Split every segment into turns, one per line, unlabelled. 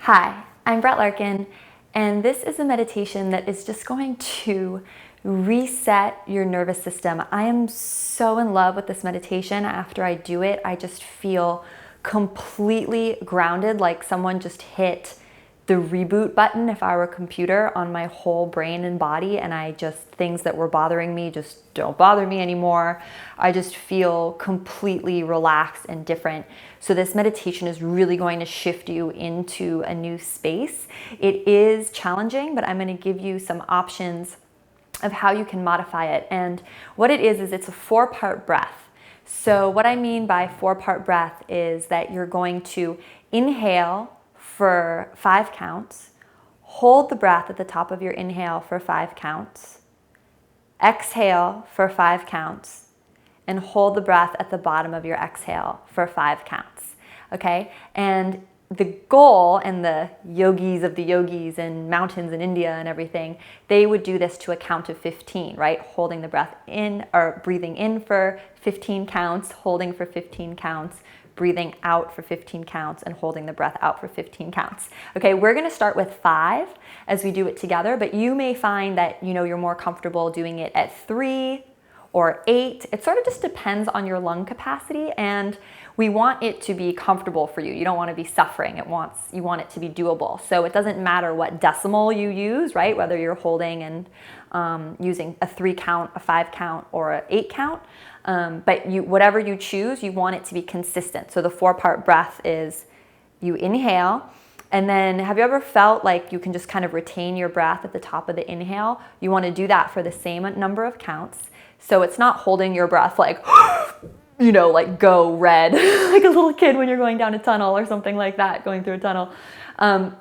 Hi, I'm Brett Larkin, and this is a meditation that is just going to reset your nervous system. I am so in love with this meditation. After I do it, I just feel completely grounded, like someone just hit the reboot button if I were a computer on my whole brain and body, and things that were bothering me just don't bother me anymore. I just feel completely relaxed and different. So this meditation is really going to shift you into a new space. It is challenging, but I'm going to give you some options of how you can modify it. And what it is it's a 4-part breath. So what I mean by 4-part breath is that you're going to inhale for 5 counts, hold the breath at the top of your inhale for 5 counts, exhale for 5 counts, and hold the breath at the bottom of your exhale for 5 counts, okay? And the goal, and the yogis of the yogis and mountains in India and everything, they would do this to a count of 15, right? Holding the breath in, or breathing in for 15 counts, holding for 15 counts, breathing out for 15 counts, and holding the breath out for 15 counts. Okay, we're gonna start with 5 as we do it together, but you may find that you're more comfortable doing it at 3 or 8. It sort of just depends on your lung capacity, and we want it to be comfortable for you. You don't want to be suffering. You want it to be doable. So it doesn't matter what decimal you use, right? Whether you're holding and using a 3 count, a 5 count, or an 8 count. But whatever you choose, you want it to be consistent. So the 4-part breath is you inhale, and then have you ever felt like you can just kind of retain your breath at the top of the inhale? You want to do that for the same number of counts. So it's not holding your breath like, like go red, like a little kid when you're going down a tunnel or something like that, going through a tunnel.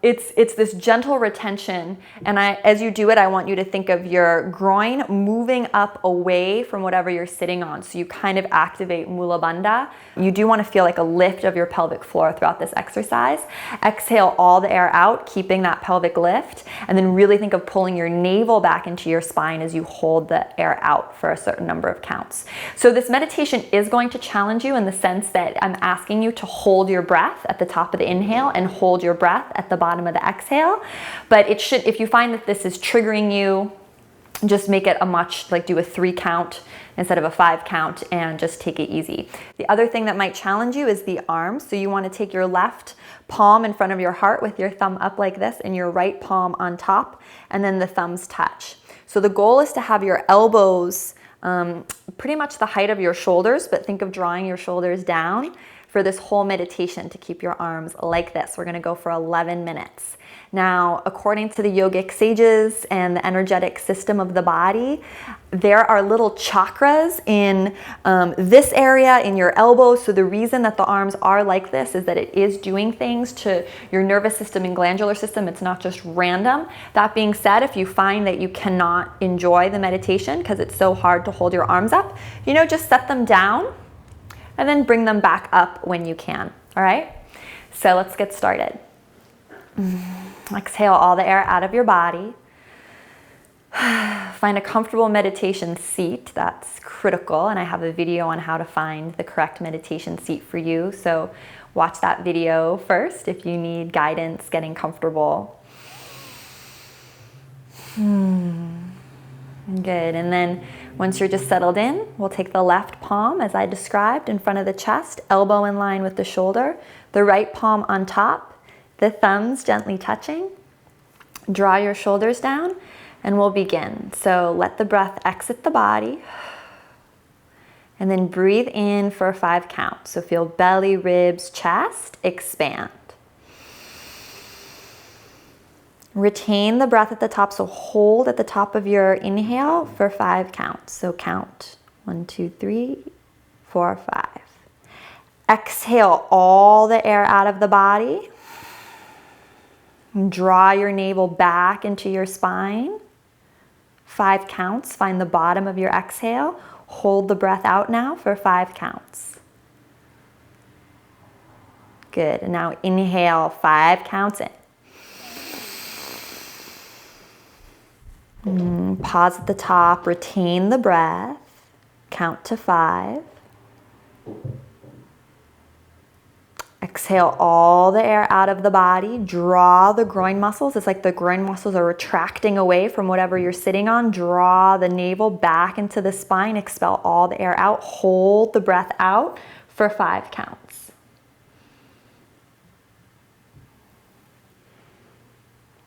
It's this gentle retention, and as you do it, I want you to think of your groin moving up away from whatever you're sitting on, so you kind of activate Mula Bandha. You do want to feel like a lift of your pelvic floor throughout this exercise. Exhale all the air out, keeping that pelvic lift, and then really think of pulling your navel back into your spine as you hold the air out for a certain number of counts. So this meditation is going to challenge you in the sense that I'm asking you to hold your breath at the top of the inhale and hold your breath at the bottom of the exhale. But if you find that this is triggering you, just make it do a 3 count instead of a 5 count, and just take it easy. The other thing that might challenge you is the arms. So you want to take your left palm in front of your heart with your thumb up like this, and your right palm on top, and then the thumbs touch. So the goal is to have your elbows pretty much the height of your shoulders, but think of drawing your shoulders down for this whole meditation to keep your arms like this. We're gonna go for 11 minutes. Now, according to the yogic sages and the energetic system of the body, there are little chakras in this area, in your elbows. So the reason that the arms are like this is that it is doing things to your nervous system and glandular system. It's not just random. That being said, if you find that you cannot enjoy the meditation because it's so hard to hold your arms up, just set them down and then bring them back up when you can, all right? So let's get started. Exhale all the air out of your body. Find a comfortable meditation seat. That's critical, and I have a video on how to find the correct meditation seat for you. So watch that video first if you need guidance getting comfortable. Good, and then once you're just settled in, we'll take the left palm, as I described, in front of the chest, elbow in line with the shoulder, the right palm on top, the thumbs gently touching. Draw your shoulders down, and we'll begin. So let the breath exit the body, and then breathe in for 5 counts. So feel belly, ribs, chest expand. Retain the breath at the top, so hold at the top of your inhale for 5 counts. So count 1, 2, 3, 4, 5. Exhale all the air out of the body. Draw your navel back into your spine. 5 counts. Find the bottom of your exhale. Hold the breath out now for 5 counts. Good. And now inhale 5 counts in. Pause at the top, retain the breath, count to 5. Exhale all the air out of the body. Draw the groin muscles. It's like the groin muscles are retracting away from whatever you're sitting on. Draw the navel back into the spine. Expel all the air out. Hold the breath out for 5 counts.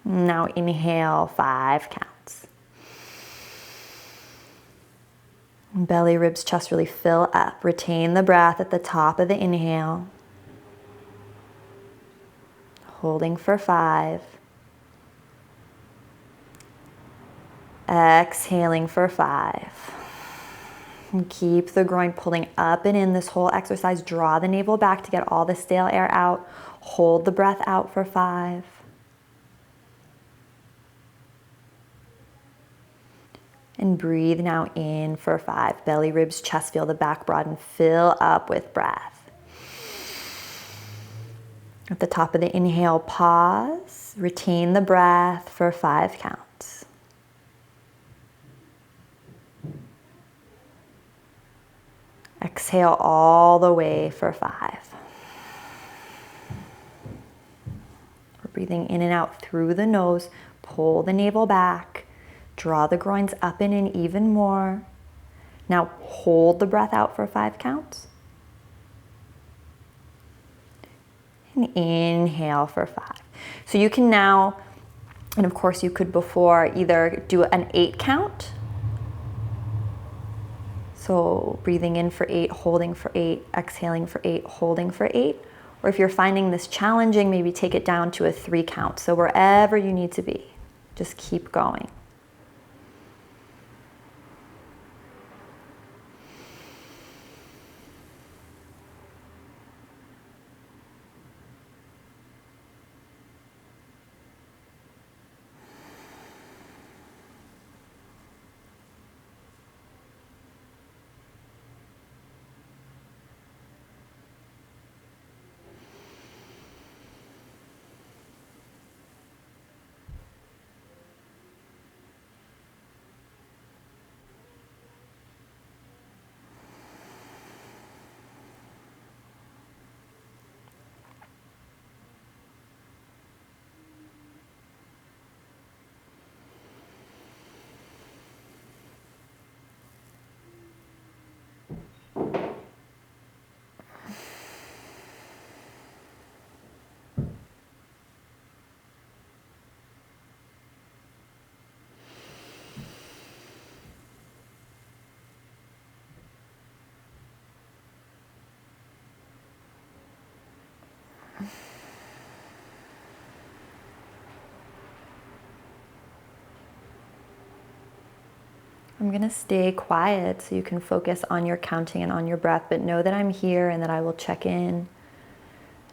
Now inhale, 5 counts. Belly, ribs, chest really fill up. Retain the breath at the top of the inhale. Holding for 5. Exhaling for 5. And keep the groin pulling up and in this whole exercise. Draw the navel back to get all the stale air out. Hold the breath out for 5. And breathe now in for 5. Belly, ribs, chest, feel the back broaden. Fill up with breath. At the top of the inhale, pause. Retain the breath for 5 counts. Exhale all the way for 5. We're breathing in and out through the nose. Pull the navel back. Draw the groins up and in even more. Now hold the breath out for 5 counts. And inhale for 5. So you can now, and of course you could before, either do an 8 count. So breathing in for 8, holding for 8, exhaling for 8, holding for 8. Or if you're finding this challenging, maybe take it down to a 3 count. So wherever you need to be, just keep going. I'm going to stay quiet so you can focus on your counting and on your breath, but know that I'm here and that I will check in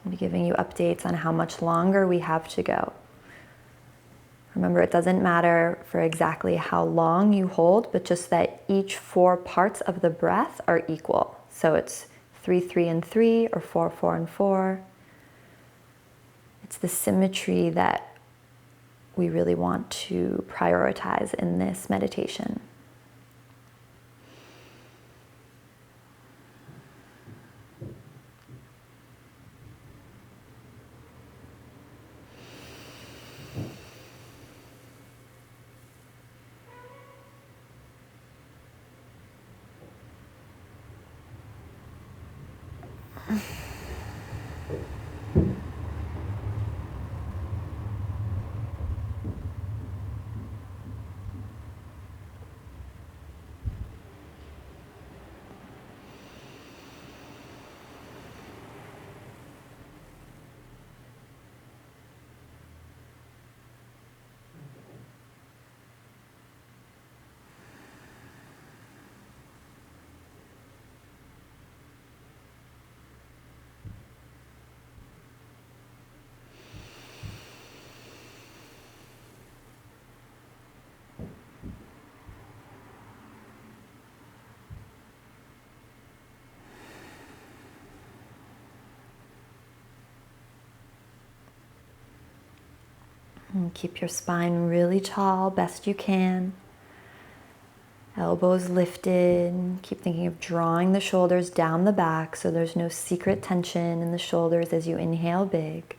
and be giving you updates on how much longer we have to go. Remember, it doesn't matter for exactly how long you hold, but just that each 4 parts of the breath are equal. So it's 3, 3, and 3, or 4, 4, and 4. It's the symmetry that we really want to prioritize in this meditation. And keep your spine really tall, best you can. Elbows lifted. Keep thinking of drawing the shoulders down the back so there's no secret tension in the shoulders as you inhale big.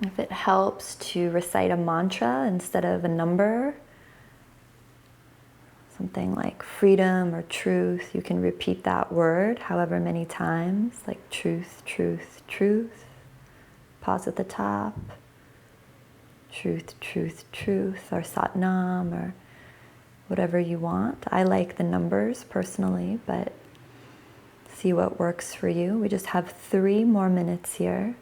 If it helps to recite a mantra instead of a number, something like freedom or truth, you can repeat that word however many times, like truth, truth, truth. Pause at the top. Truth, truth, truth, or Satnam, or whatever you want. I like the numbers personally, but see what works for you. We just have 3 more minutes here.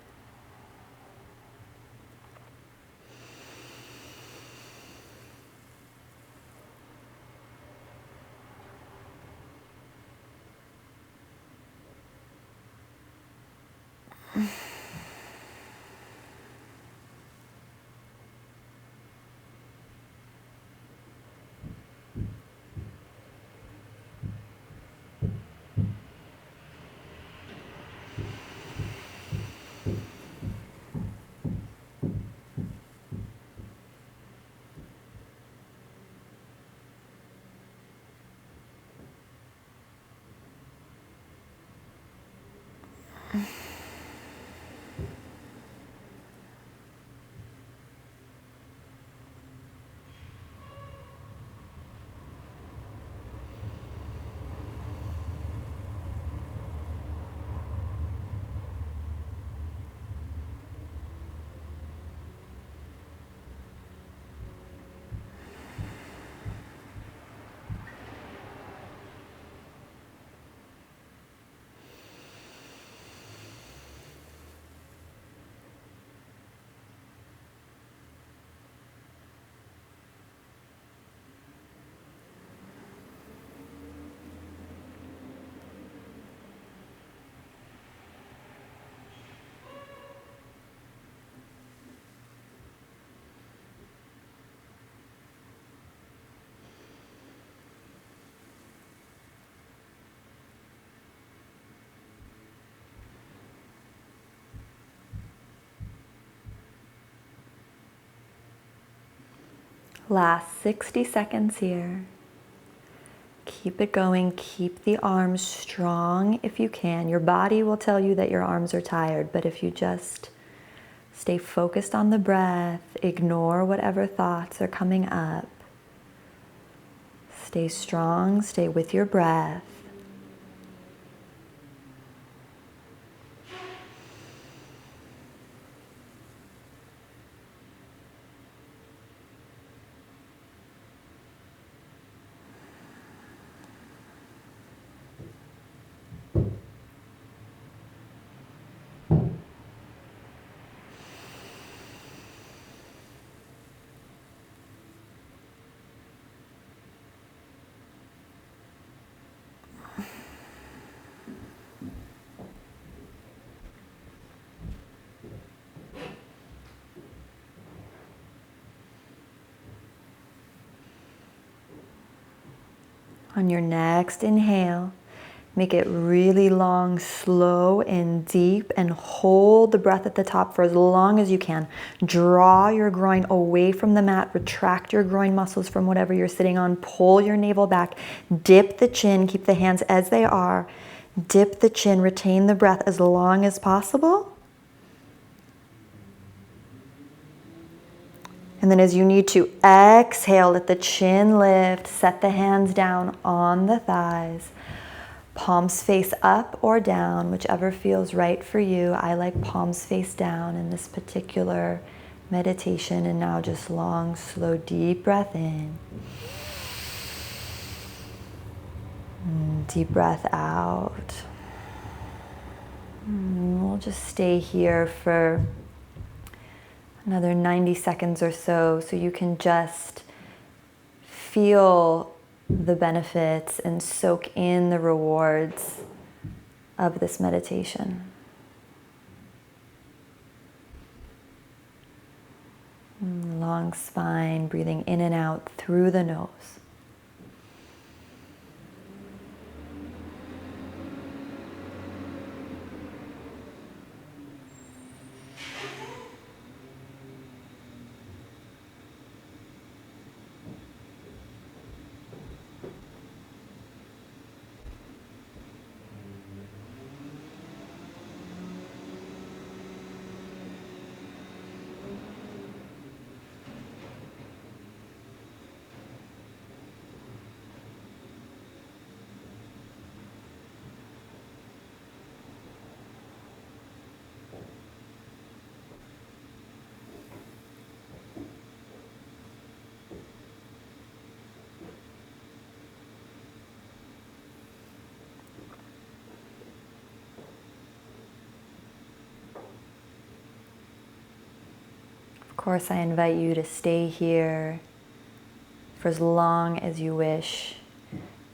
Last 60 seconds here. Keep it going. Keep the arms strong if you can. Your body will tell you that your arms are tired, but if you just stay focused on the breath, ignore whatever thoughts are coming up. Stay strong, stay with your breath. On your next inhale, make it really long, slow and deep, and hold the breath at the top for as long as you can. Draw your groin away from the mat, retract your groin muscles from whatever you're sitting on, pull your navel back, dip the chin, keep the hands as they are, dip the chin, retain the breath as long as possible. And then as you need to exhale, let the chin lift, set the hands down on the thighs. palms face up or down, whichever feels right for you. I like palms face down in this particular meditation. And now just long, slow, deep breath in. Deep breath out. We'll just stay here for another 90 seconds or so you can just feel the benefits and soak in the rewards of this meditation. Long spine, breathing in and out through the nose. Of course, I invite you to stay here for as long as you wish.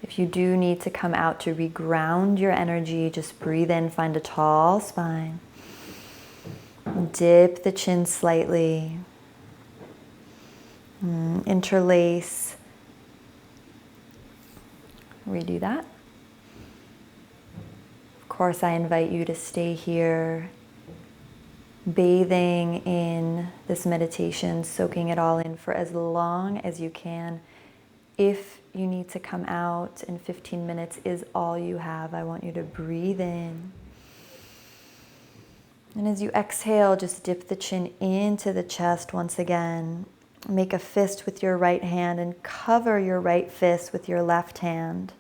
If you do need to come out to reground your energy, just breathe in, find a tall spine. Dip the chin slightly. Interlace. Redo that. Of course, I invite you to stay here, bathing in this meditation, soaking it all in for as long as you can. If you need to come out in 15 minutes is all you have, I want you to breathe in. And as you exhale, just dip the chin into the chest once again. Make a fist with your right hand and cover your right fist with your left hand.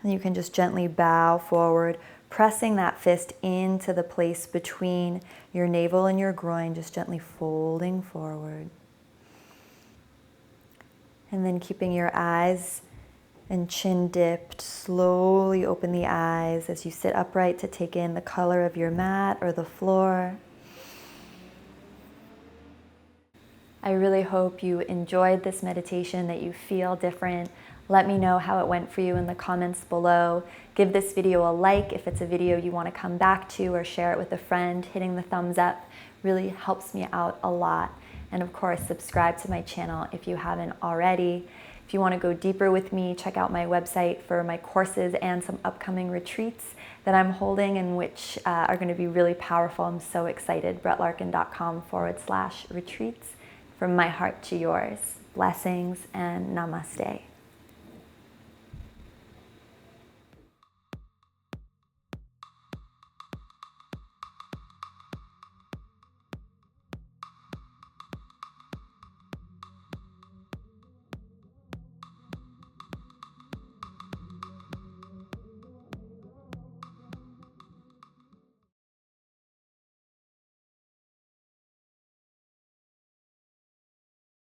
And you can just gently bow forward, pressing that fist into the place between your navel and your groin, just gently folding forward. And then keeping your eyes and chin dipped, slowly open the eyes as you sit upright to take in the color of your mat or the floor. I really hope you enjoyed this meditation, that you feel different. Let me know how it went for you in the comments below. Give this video a like if it's a video you want to come back to, or share it with a friend. Hitting the thumbs up really helps me out a lot. And of course, subscribe to my channel if you haven't already. If you want to go deeper with me, check out my website for my courses and some upcoming retreats that I'm holding, and which are going to be really powerful. I'm so excited. brettlarkin.com/retreats. From my heart to yours. Blessings and namaste.